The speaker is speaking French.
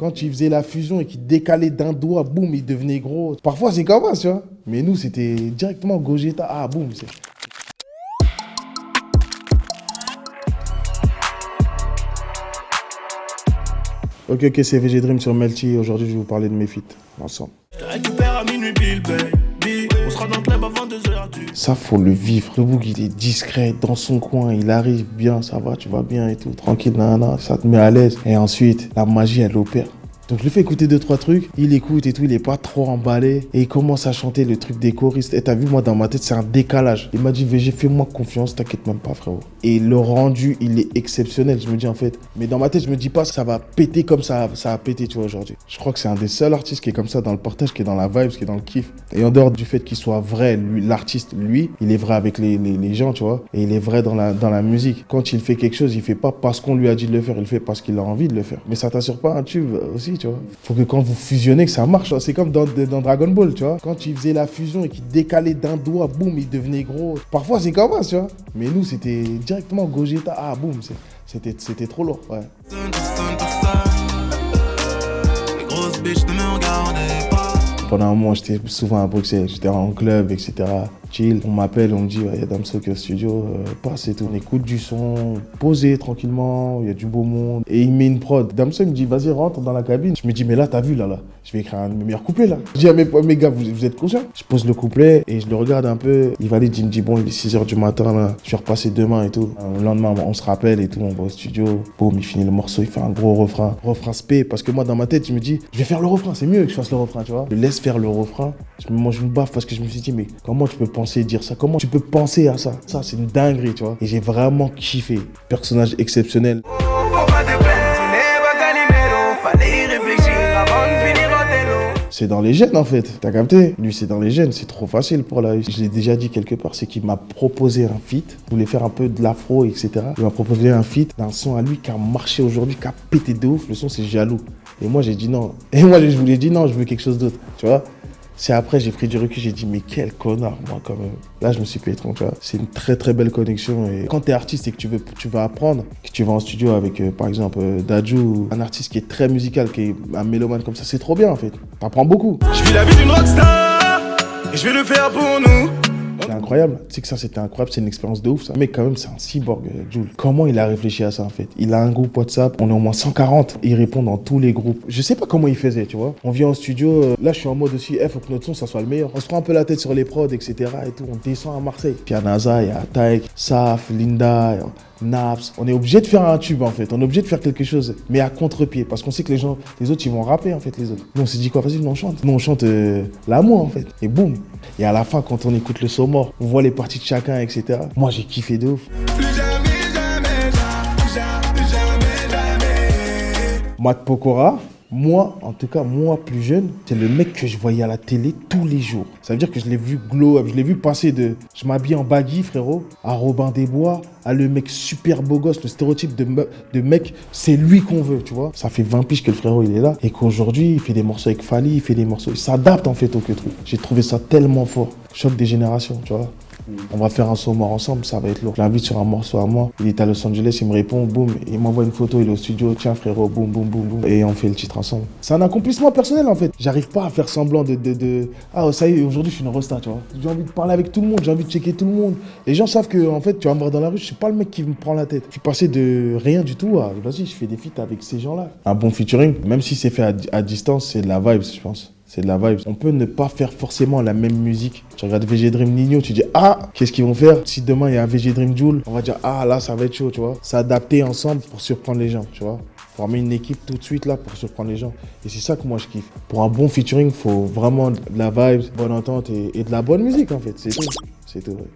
Quand il faisait la fusion et qu'il décalait d'un doigt, boum, il devenait gros. Parfois, c'est comme ça, tu vois. Mais nous, c'était directement Gogeta. Ah, boum. Ok, c'est VG Dream sur Melty. Aujourd'hui, je vais vous parler de mes feats. Ensemble. Ça, faut le vivre. Le bouc, il est discret, dans son coin, il arrive bien, ça va, tu vas bien et tout, tranquille, ça te met à l'aise. Et ensuite, la magie, elle opère. Donc je lui fais écouter 2-3 trucs, il écoute et tout, il est pas trop emballé et il commence à chanter le truc des choristes. Et t'as vu, moi dans ma tête, c'est un décalage. Il m'a dit, VG, fais-moi confiance, t'inquiète même pas, frérot. Et le rendu, il est exceptionnel, je me dis en fait. Mais dans ma tête, je me dis pas, ça va péter comme ça a pété, tu vois, aujourd'hui. Je crois que c'est un des seuls artistes qui est comme ça dans le partage, qui est dans la vibe, qui est dans le kiff. Et en dehors du fait qu'il soit vrai, lui, l'artiste, lui, il est vrai avec les gens, tu vois. Et il est vrai dans la musique. Quand il fait quelque chose, il fait pas parce qu'on lui a dit de le faire, il le fait parce qu'il a envie de le faire. Mais ça t'assure pas un tube aussi, tu vois. Faut que quand vous fusionnez, que ça marche. C'est comme dans Dragon Ball, tu vois. Quand il faisait la fusion et qu'il décalait d'un doigt, boum, il devenait gros. Parfois, c'est comme ça, tu vois. Mais nous, c'était directement Gogeta. Ah, boum, c'était trop lourd, ouais. Pendant un moment, j'étais souvent à Bruxelles. J'étais en club, etc. Chill. On m'appelle, on me dit, il y a Damso qui est au studio, passe et tout. On écoute du son, posé tranquillement, il y a du beau monde. Et il met une prod. Damso, il me dit, vas-y, rentre dans la cabine. Je me dis, mais là, t'as vu, là, je vais écrire un de mes meilleurs couplets, là. Je dis à mes gars, vous êtes conscients? Je pose le couplet et je le regarde un peu. Il valide, il me dit, bon, il est 6h du matin, là. Je vais repasser demain et tout. Le lendemain, on se rappelle et tout, on va au studio. Boum, il finit le morceau, il fait un gros refrain. Refrain spé, parce que moi, dans ma tête, je me dis, je vais faire le refrain, c'est mieux que je fasse le refrain, tu vois. Je laisse faire le refrain. Je me mange une baffe parce que je me suis dit, mais comment tu peux penser dire ça? Comment tu peux penser à ça? Ça, c'est une dinguerie, tu vois. Et j'ai vraiment kiffé. Personnage exceptionnel. C'est dans les gènes en fait, t'as capté? Lui c'est dans les gènes, c'est trop facile pour la. Je l'ai déjà dit quelque part, c'est qu'il m'a proposé un feat. Il voulait faire un peu de l'afro, etc. Il m'a proposé un feat d'un son à lui qui a marché aujourd'hui, qui a pété de ouf. Le son c'est Jaloux. Et moi j'ai dit non. Et moi je lui ai dit non, je veux quelque chose d'autre, tu vois. C'est après, j'ai pris du recul, j'ai dit, mais quel connard, moi, quand même. Là, je me suis pétré, tu vois. C'est une très, très belle connexion. Et quand t'es artiste et que tu vas apprendre, que tu vas en studio avec, par exemple, Dadju, un artiste qui est très musical, qui est un mélomane comme ça, c'est trop bien, en fait. T'apprends beaucoup. Je vis la vie d'une rockstar et je vais le faire pour nous. C'est incroyable. Tu sais que ça, c'était incroyable. C'est une expérience de ouf, ça. Mais quand même, c'est un cyborg, Jul. Comment il a réfléchi à ça, en fait? Il a un groupe WhatsApp. On est au moins 140. Il répond dans tous les groupes. Je sais pas comment il faisait, tu vois. On vient au studio. Là, je suis en mode aussi, faut que notre son, ça soit le meilleur. On se prend un peu la tête sur les prods, etc. et tout. On descend à Marseille. Puis il y a NASA, il y a Taek, Saf, Linda, Naps. On est obligé de faire un tube, en fait. On est obligé de faire quelque chose, mais à contre-pied. Parce qu'on sait que les autres, ils vont rapper, en fait, les autres. Nous, on s'est dit quoi? Vas-y, nous, on chante. Nous, on chante l'amour, en fait. Et boum. Et à la fin, quand on écoute le son mort, on voit les parties de chacun, etc. Moi, j'ai kiffé de ouf. Matt Pokora, moi, en tout cas, moi, plus jeune, c'est le mec que je voyais à la télé tous les jours. Ça veut dire que je l'ai vu glow up, je l'ai vu passer de je m'habille en baggy, frérot, à Robin des Bois, à le mec super beau gosse, le stéréotype de mec, c'est lui qu'on veut, tu vois. Ça fait 20 piges que le frérot, il est là. Et qu'aujourd'hui, il fait des morceaux avec Fally, il fait des morceaux, il s'adapte en fait au que truc. J'ai trouvé ça tellement fort. Choc des générations, tu vois. On va faire un son mort ensemble, ça va être lourd. Je l'invite sur un morceau à moi. Il est à Los Angeles, il me répond, boum, il m'envoie une photo, il est au studio, tiens frérot, boum, boum, boum, boum. Et on fait le titre ensemble. C'est un accomplissement personnel en fait. J'arrive pas à faire semblant ah ça y est, aujourd'hui je suis une rosta, tu vois. J'ai envie de parler avec tout le monde, j'ai envie de checker tout le monde. Les gens savent que en fait, tu vas me voir dans la rue, je suis pas le mec qui me prend la tête. Je suis passé de rien du tout à, vas-y, je fais des feats avec ces gens-là. Un bon featuring, même si c'est fait à distance, c'est de la vibe, je pense. C'est de la vibe. On peut ne pas faire forcément la même musique. Tu regardes VG Dream Nino, tu dis ah, qu'est-ce qu'ils vont faire? Si demain il y a un VG Dream Jul, on va dire ah là ça va être chaud, tu vois. S'adapter ensemble pour surprendre les gens, tu vois. Former une équipe tout de suite là pour surprendre les gens. Et c'est ça que moi je kiffe. Pour un bon featuring, il faut vraiment de la vibe, bonne entente et de la bonne musique en fait. C'est tout. C'est tout. Ouais.